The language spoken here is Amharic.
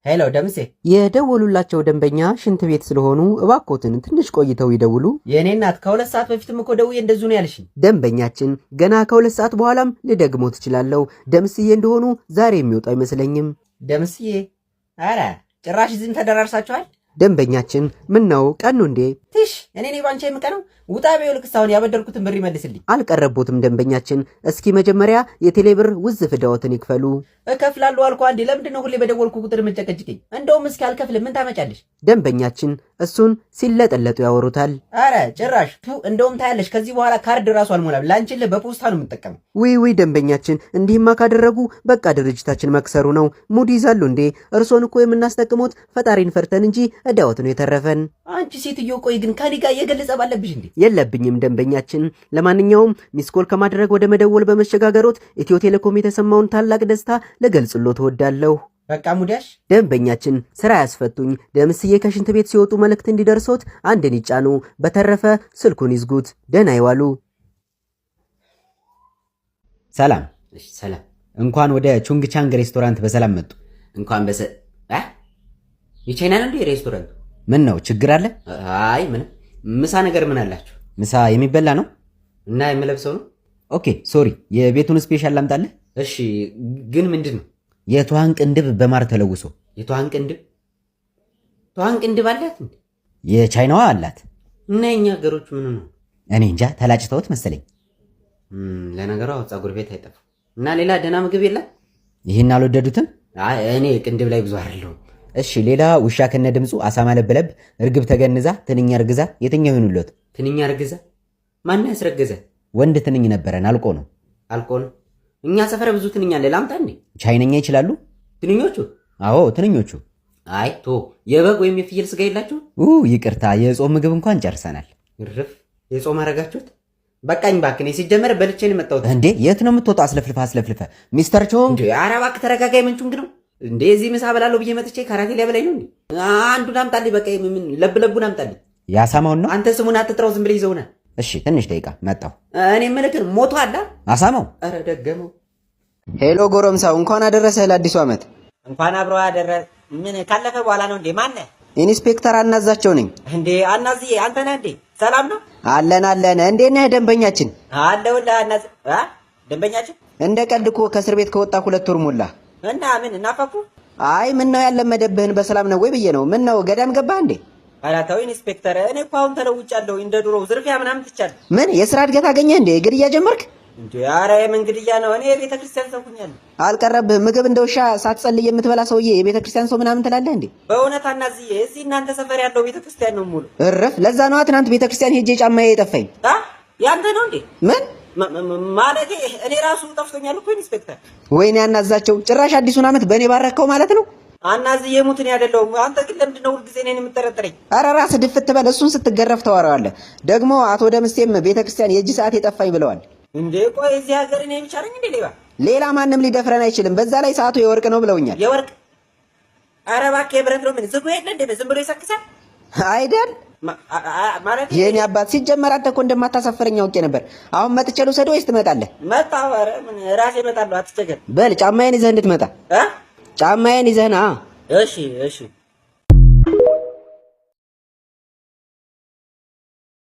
ሄሎ ደምሴ፣ የደወሉላቸው ደንበኛ ሽንት ቤት ስለሆኑ እባክዎትን ትንሽ ቆይተው ይደውሉ። የኔ እናት ከ2 ሰዓት በፊትም እኮ ደውዬ እንደዙ ነው ያልሽኝ። ደንበኛችን ገና ከ2 ሰዓት በኋላም ልደግሞ ትችላለሁ። ደምስዬ እንደሆኑ ዛሬ የሚወጡ አይመስለኝም። ደምስዬ? አረ ጭራሽ ዝም ተደራርሳችኋል። ደንበኛችን ምን ነው ቀኑ እንዴ? ትሽ እኔ ባንቺ የምቀነው ውጣ በይው። ልክስታውን ያበደርኩትን ብር ይመልስልኝ። አልቀረቦትም ደንበኛችን። እስኪ መጀመሪያ የቴሌብር ውዝፍ ዕዳዎትን ይክፈሉ። እከፍላለሁ አልኩ አንዴ። ለምንድን ነው ሁሌ በደወልኩ ቁጥር የምትጨቀጭቀኝ? እንደውም እስኪ አልከፍልም ምን ታመጫለሽ? ደንበኛችን እሱን ሲለጠለጡ ያወሩታል። አረ ጭራሽ እንደውም ታያለሽ። ከዚህ በኋላ ካርድ ራሱ አልሞላም። ላንቺን በፖስታ ነው የምጠቀመው። ውይ ደንበኛችን፣ እንዲህማ ካደረጉ በቃ ድርጅታችን መክሰሩ ነው። ሙድ ይዛሉ እንዴ? እርሶን እኮ የምናስጠቅሞት ፈጣሪን ፈርተን እንጂ ዕዳዎት ነው የተረፈን። አንቺ ሴትዮ ቆይ ግን ከኔ ጋር የገለጸ ባለብሽ እንዴ? የለብኝም ደንበኛችን። ለማንኛውም ሚስኮል ከማድረግ ወደ መደወል በመሸጋገሮት ኢትዮ ቴሌኮም የተሰማውን ታላቅ ደስታ ልገልጽልዎት እወዳለሁ። በቃ ሙዳሽ። ደንበኛችን ስራ ያስፈቱኝ። ደምስዬ ከሽንት ቤት ሲወጡ መልእክት እንዲደርሶት አንድን ይጫኑ። በተረፈ ስልኩን ይዝጉት። ደህና ይዋሉ። ሰላም። ሰላም። እንኳን ወደ ቹንግ ቻንግ ሬስቶራንት በሰላም መጡ። እንኳን የቻይና ነው እንዴ ሬስቶራንቱ? ምን ነው ችግር አለ? አይ ምንም። ምሳ ነገር ምን አላችሁ? ምሳ የሚበላ ነው እና የምለብሰው ነው። ኦኬ ሶሪ። የቤቱን ስፔሻል ላምጣልህ? እሺ ግን ምንድን ነው? የቷን ቅንድብ በማር ተለውሶ። የቷን ቅንድብ? ቷን ቅንድብ አላት እንዴ? የቻይናዋ አላት። እና የኛ ሀገሮች ምን ነው? እኔ እንጃ ተላጭተውት መሰለኝ። ለነገሩ ፀጉር ቤት አይጠፋም። እና ሌላ ደህና ምግብ የለም? ይህን አልወደዱትም? እኔ ቅንድብ ላይ ብዙ አይደለሁም። እሺ ሌላ ውሻ ከነ ድምፁ፣ አሳማ ለበለብ፣ እርግብ ተገንዛ፣ ትንኛ እርግዛ፣ የትኛው ይሁንልዎት? ትንኛ እርግዛ? ማን ያስረገዘ? ወንድ ትንኝ ነበረን። አልቆ ነው። እኛ ሰፈር ብዙ ትንኛ አለ። ላምጣ እንዴ? ቻይነኛ ይችላሉ ትንኞቹ? አዎ ትንኞቹ። አይ የበግ ወይም የፍየል ስጋ የላችሁ? ይቅርታ፣ የጾም ምግብ እንኳን ጨርሰናል። እርፍ። የጾም አረጋችሁት? በቃኝ እባክህ። እኔ ሲጀመር በልቼ ነው የመጣሁት። እንዴ የት ነው የምትወጣው? አስለፍልፈ ሚስተር ቾንግ። ኧረ እባክህ ተረጋጋይ። ምንቹንግ ነው እንዴ? እዚህ ምሳ በላለሁ ብዬ መጥቼ ካራቴ ሊያበላኝ ነው እንዴ? አንዱን አምጣልኝ። በቃ ምን ለብለቡን አምጣልኝ። ያሳማውን ነው? አንተ ስሙን አትጥራው፣ ዝም ብለህ ይዘውና። እሺ ትንሽ ደቂቃ መጣሁ። እኔ ምልክር ሞቶ አለ አሳማው። ኧረ ደገመው። ሄሎ ጎረምሳው፣ እንኳን አደረሰህ ለአዲሱ ዓመት። እንኳን አብሮ አደረሰ። ምን ካለፈ በኋላ ነው እንዴ? ማን ነህ? ኢንስፔክተር አናዛቸው ነኝ። እንዴ አናዝዬ፣ አንተ ነህ እንዴ? ሰላም ነው? አለን። እንዴት ነህ ደንበኛችን? አለሁልህ አናዝ። ደንበኛችን? እንደ ቀልድ እኮ ከእስር ቤት ከወጣ 2 ወር ሞላ። እና ምን እናፈኩ? አይ ምን ነው ያለመደብህን በሰላም ነው ወይ ብዬ ነው። ምን ነው ገዳም ገባህ እንዴ? ኧረ ተው ኢንስፔክተር፣ እኔ እኮ አሁን ተለውጫለሁ። እንደ ድሮው ዝርፊያ ምናምን ትቻለሁ። ምን የሥራ እድገት አገኘህ እንዴ? ግድያ ጀመርክ እንዴ? ኧረ የምን ግድያ ነው? እኔ የቤተ ክርስቲያን ሰው ሆኛለሁ። አልቀረብህም? ምግብ እንደ ውሻ ሳትጸልይ የምትበላ ሰውዬ የቤተ ክርስቲያን ሰው ምናምን ትላለህ እንዴ? በእውነት አናዝዬ፣ እዚህ እናንተ ሰፈር ያለው ቤተ ክርስቲያን ነው ሙሉ። እረፍ። ለዛ ነዋ ትናንት ቤተ ክርስቲያን ሄጄ ጫማዬ የጠፋኝ። ያንተ ነው እንዴ? ምን ማለቴ እኔ ራሱ ጠፍቶኛል እኮ ኢንስፔክተር። ወይኔ አናዛቸው፣ ጭራሽ አዲሱን ዓመት በእኔ ባረከው ማለት ነው። አናዝዬ ሙትን ያደለውም። አንተ ግን ለምንድን ነው ሁልጊዜ እኔን የምትጠረጥረኝ? ኧረ ራስህ ድፍት በል። እሱን ስትገረፍ ተዋረዋለህ። ደግሞ አቶ ደምስቴም ቤተ ክርስቲያን የእጅ ሰዓት የጠፋኝ ብለዋል። እንዴ ቆይ እዚህ ሀገር እኔ ብቻ ነኝ እንዴ ሌባ? ሌላ ማንም ሊደፍረን አይችልም። በዛ ላይ ሰዓቱ የወርቅ ነው ብለውኛል። የወርቅ? ኧረ እባክህ የብረት ነው። ምን ዝጉ የለ እንዴ? ዝም ብሎ ይሰክሳል አይደል? ማለት የኔ አባት ሲጀመር አንተ እኮ እንደማታሳፍረኝ አውቄ ነበር። አሁን መጥቼ ልውሰድህ ወይስ ትመጣለህ? መጣሁ። ኧረ ምን ራሴ እመጣለሁ፣ አትቸገር። በል ጫማዬን ይዘህ እንድትመጣ። ጫማዬን ይዘህ ና። እሺ